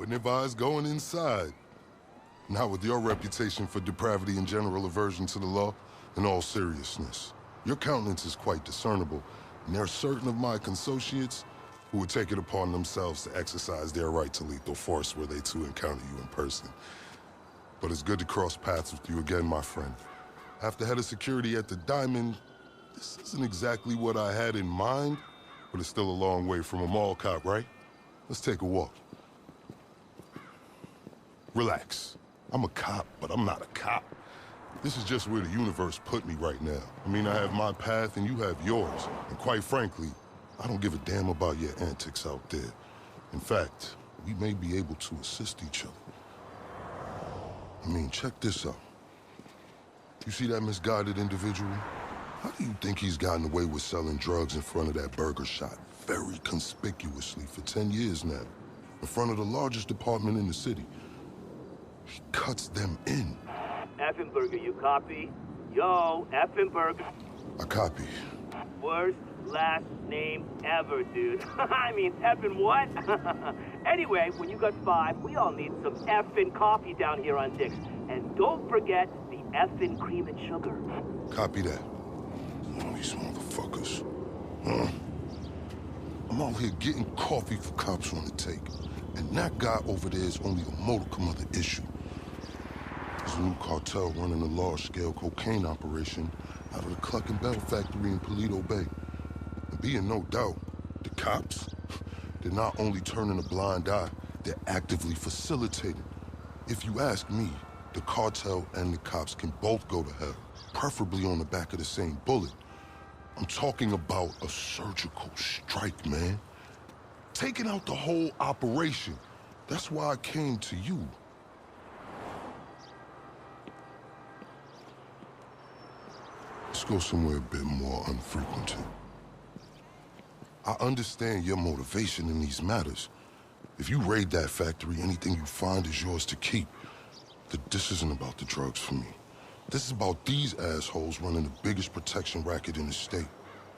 Wouldn't advise going inside. Not with your reputation for depravity and general aversion to the law. In all seriousness, your countenance is quite discernible, and there are certain of my consociates who would take it upon themselves to exercise their right to lethal force were they to encounter you in person. But it's good to cross paths with you again, my friend. After head of security at the Diamond, this isn't exactly what I had in mind, but it's still a long way from a mall cop, right? Let's take a walk. Relax. I'm a cop, but I'm not a cop. This is just where the universe put me right now. I mean, I have my path and you have yours. And quite frankly, I don't give a damn about your antics out there. In fact, we may be able to assist each other. I mean, check this out. You see that misguided individual? How do you think he's gotten away with selling drugs in front of that burger shop very conspicuously for 10 years now? In front of the largest department in the city. He cuts them in. Effenberger, you copy? Yo, Effenberger. I copy. Worst last name ever, dude. I mean, effing what? Anyway, when you got 5, we all need some effing coffee down here on Dick's. And don't forget the effing cream and sugar. Copy that. Oh, these motherfuckers. I'm out here getting coffee for cops on the take. And that guy over there is only a modicum of the issue. There's a new cartel running a large-scale cocaine operation out of the Cluckin factory in Paleto Bay. And be in no doubt, the cops, they're not only turning a blind eye, they're actively facilitating. If you ask me, the cartel and the cops can both go to hell, preferably on the back of the same bullet. I'm talking about a surgical strike, man. Taking out the whole operation. That's why I came to you. Let's go somewhere a bit more unfrequented. I understand your motivation in these matters. If you raid that factory, anything you find is yours to keep. This isn't about the drugs for me. This is about these assholes running the biggest protection racket in the state.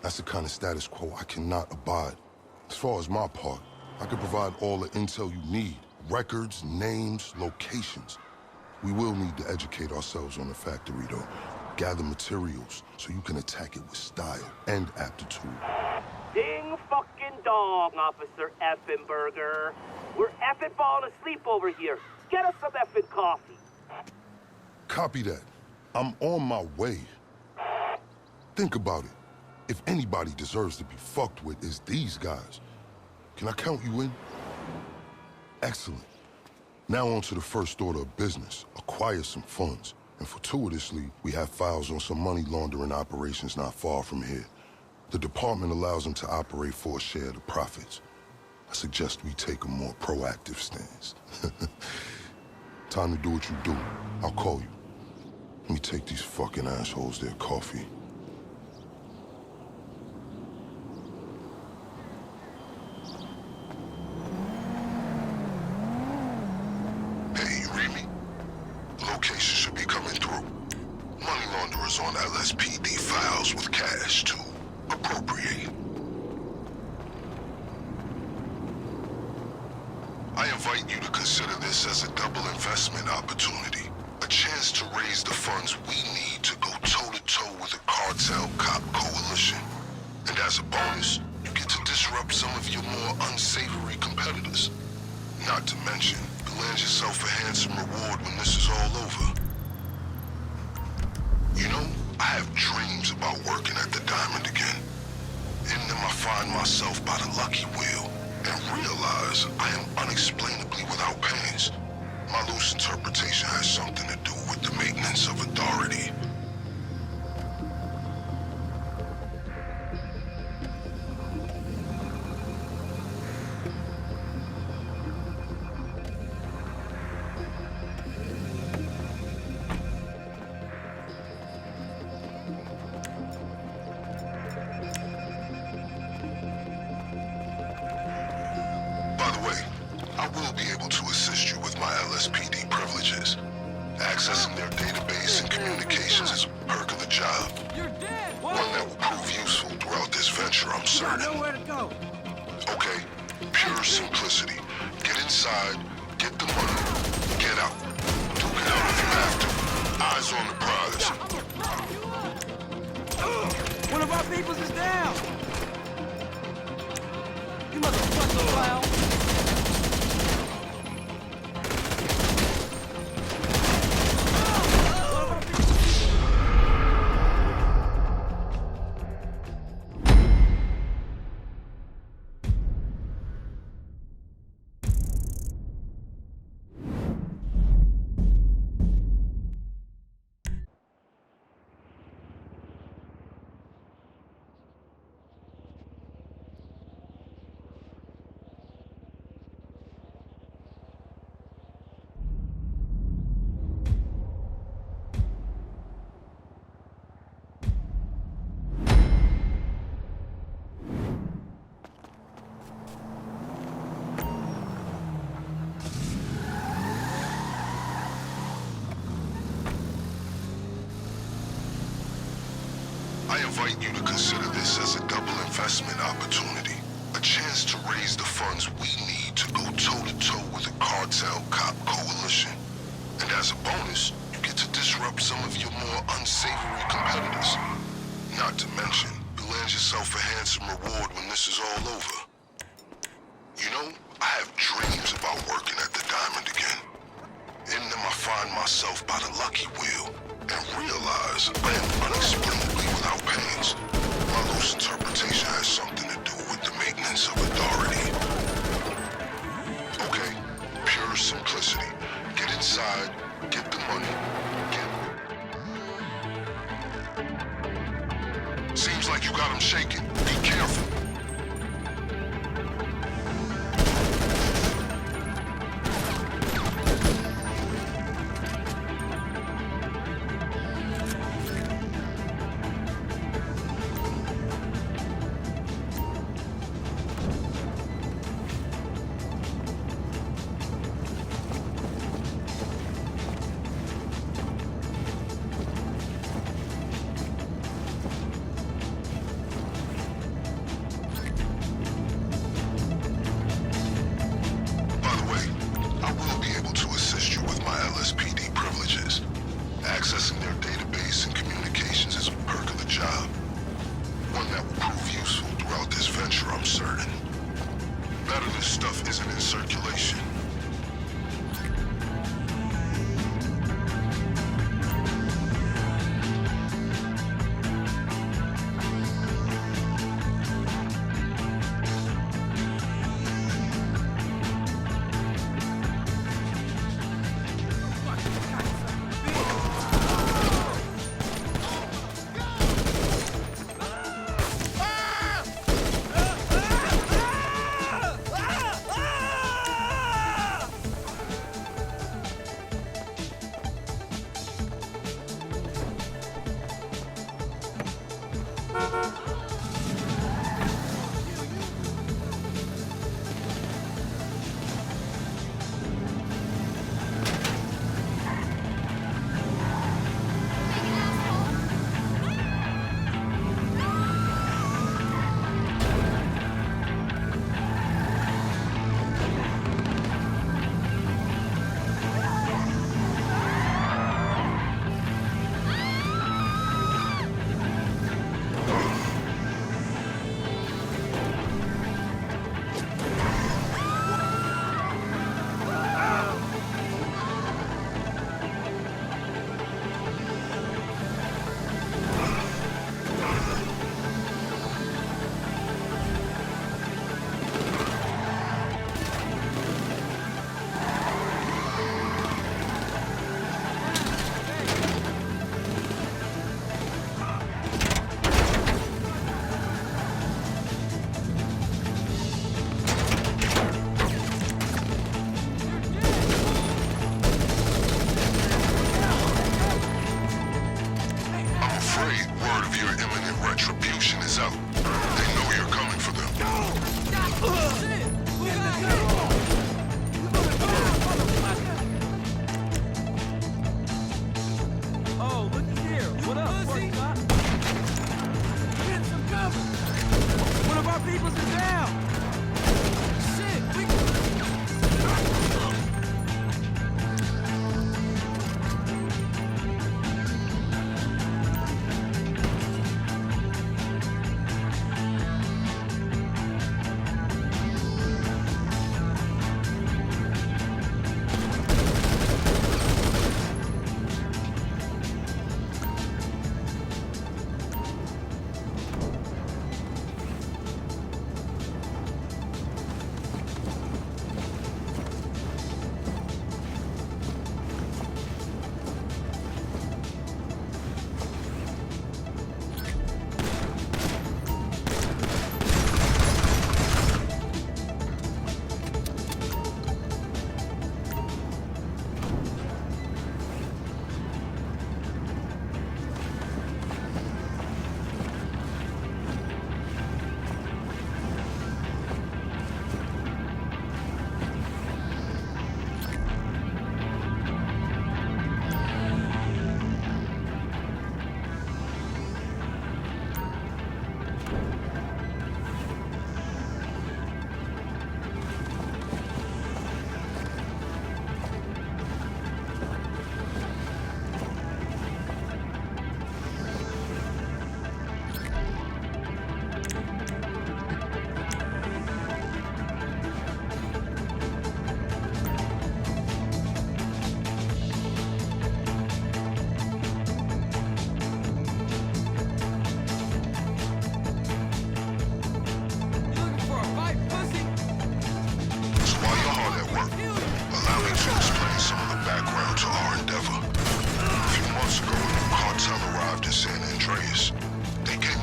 That's the kind of status quo I cannot abide. As far as my part, I can provide all the intel you need. Records, names, locations. We will need to educate ourselves on the factory, though. Gather materials so you can attack it with style and aptitude. Ding fucking dong, Officer Effenberger. We're effing falling asleep over here. Get us some effing coffee. Copy that. I'm on my way. Think about it. If anybody deserves to be fucked with, it's these guys. Can I count you in? Excellent. Now on to the first order of business. Acquire some funds. And fortuitously, we have files on some money laundering operations not far from here. The department allows them to operate for a share of the profits. I suggest we take a more proactive stance. Time to do what you do. I'll call you. Let me take these fucking assholes their coffee. Hey, you read me? Location should be coming through. Money launderers on LSPD files with cash to appropriate. I invite you to consider this as a double investment opportunity. A chance to raise the funds we need to go toe-to-toe with a cartel cop coalition. And as a bonus, you get to disrupt some of your more unsavory competitors. Not to mention, you land yourself a handsome reward when this is all over. You know, I have dreams about working at the Diamond again. In them I find myself by the lucky wheel and realize I am unexplainably without pants. My loose interpretation has something to do with the maintenance of authority. By the way, I will be able to assist you with my LSPD privileges. Accessing their database and communications is a perk of the job. You're dead! One that will prove useful throughout this venture, I'm certain. Nowhere to go. Okay, pure simplicity. Get inside, Get the money. Get out. Duke it out if you have to. Eyes on the prize. One of our peoples is down! You motherfucking clown! I invite you to consider this as a double investment opportunity. A chance to raise the funds we need to go toe-to-toe with a cartel cop coalition. And as a bonus, you get to disrupt some of your more unsavory competitors. Not to mention, you land yourself a handsome reward when this is all over. You know, I have dreams about working at the Diamond again. In them I find myself by the lucky wheel and realize I am unexplainably without pains. My loose interpretation has something to do with the maintenance of authority. Okay, pure simplicity. Get inside, get the money, Seems like you got him shaking. Be careful. Accessing their database and communications is a perk of the job. One that will prove useful throughout this venture, I'm certain. None of this stuff isn't in circulation.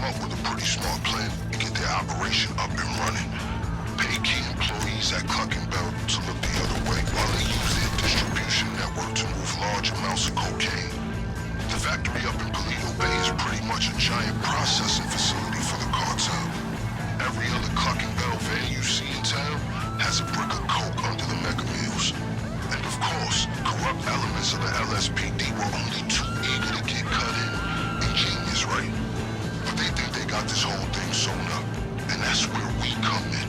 up with a pretty smart plan to get their operation up and running. Pay key employees at Cluckin to look the other way while they use their distribution network to move large amounts of cocaine. The factory up in Paleto Bay is pretty much a giant processing facility for the cartel. Every other Cluckin van you see in town has a brick of coke under the mega meals. And of course, corrupt elements of the LSPD were only too eager to get cut in. Ingenious, right? But they think they got this whole thing sewn up. And that's where we come in.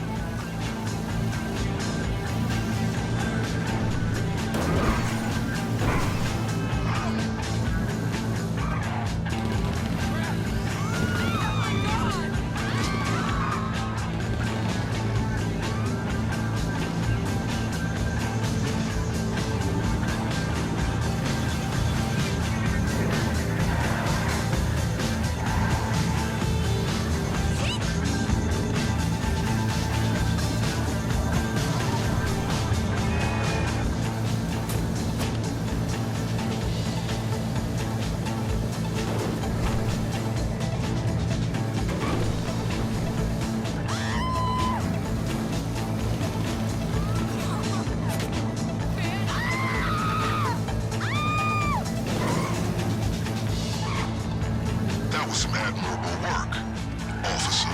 That was some admirable work, officer.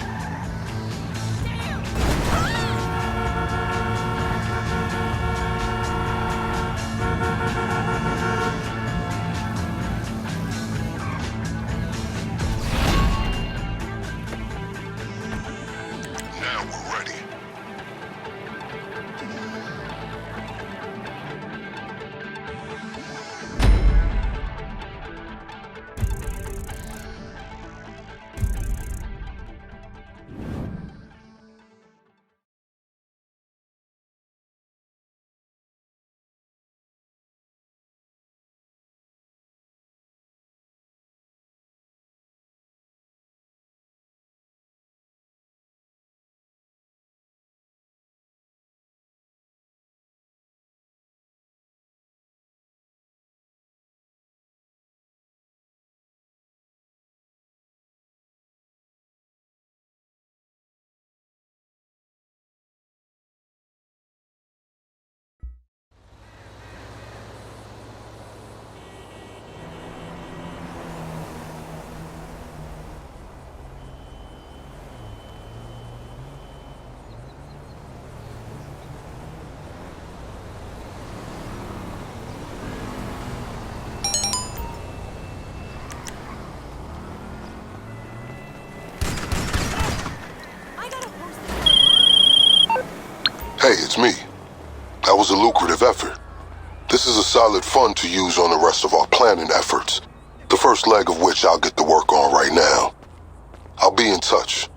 Now we're ready. Hey, it's me. That was a lucrative effort. This is a solid fund to use on the rest of our planning efforts, the first leg of which I'll get to work on right now. I'll be in touch.